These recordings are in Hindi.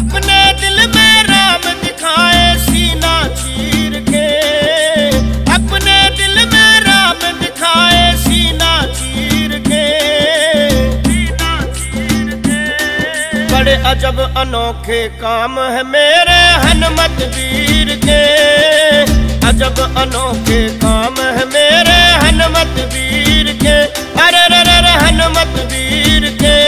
अपने दिल में राम दिखाए सीना चीर के, अपने दिल में राम दिखाए सीना चीर के, सीना चीर के। बड़े अजब अनोखे काम है मेरे हनुमत वीर के, अजब अनोखे काम है मेरे हनुमत वीर के, अरे रे रे हनुमत वीर के।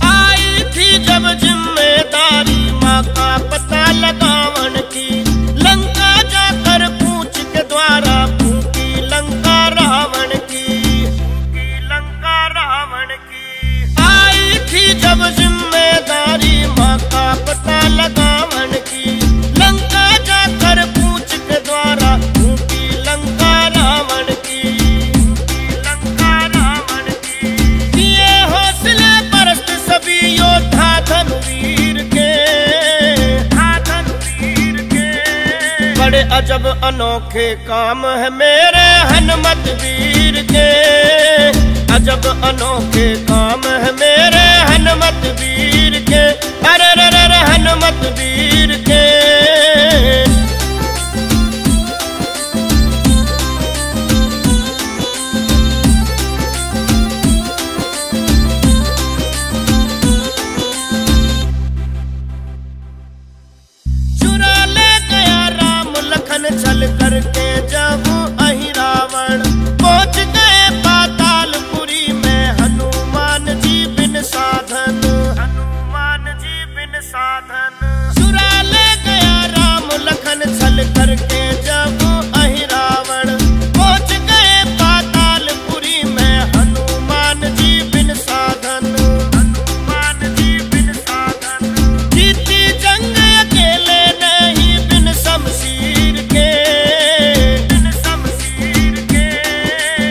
आई थी जब जिम्मेदारी माँ का पता लगावन की, लंका जाकर पूछ के द्वारा फूकी लंका रावण की, फूकी लंका रावण की। आई थी जब जिम्मेदारी माँ का पता लगावन की, लंका जाकर पूछ के द्वारा फूकी लंका रावण की, फूकी लंका रावण की। दिए हौसले परस्त सभी योद्धा धनुवीर के, बड़े अजब अनोखे काम है मेरे हनुमत वीर के, अजब अनोखे काम है मेरे हनुमत वीर के, अरे रे रे हनुमत वीर के। चल करके जब अहि रावण पहुंच गए पातालपुरी में, हनुमान जी बिन साधन, हनुमान जी बिन साधन। चुरा ले गया राम लखन चल करके जब अहि रावण पहुंच गए पातालपुरी में, हनुमान जी बिन साधन, हनुमान जी बिन साधन। जीती जंग अकेले नहीं बिन शमशीर के,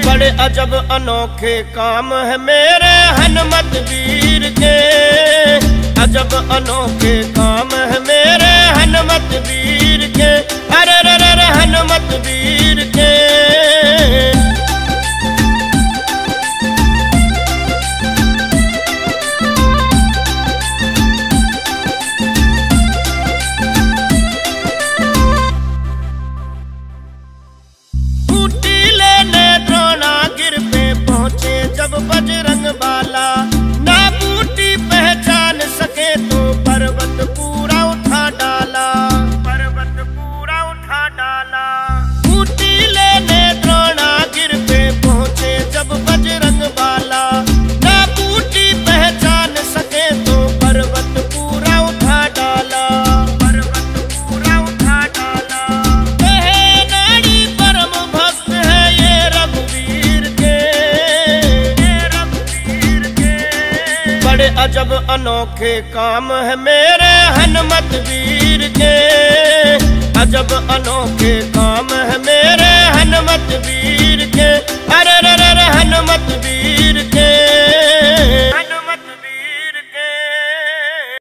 बड़े अजब अनोखे काम है मेरे हनुमत वीर के, अजब अनोखे काम है मेरे हनुमत वीर के, अरे रे रे हनुमत वीर के। जब बजरंग बाला ना बूटी पहचान सके तो पर्वत पूरा उठा डाला, पर्वत पूरा उठा डाला। बूटी लेने द्रोणागिर पे पहुंचे जब बजरंग बाला ना बूटी पहचान सके तो पर्वत पूरा उठा डाला, पर्वत पूरा उठा डाला। कहे नाड़ी परम भक्त है ये रघुवीर के, बड़े अजब अनोखे काम है मेरे हनुमत वीर के।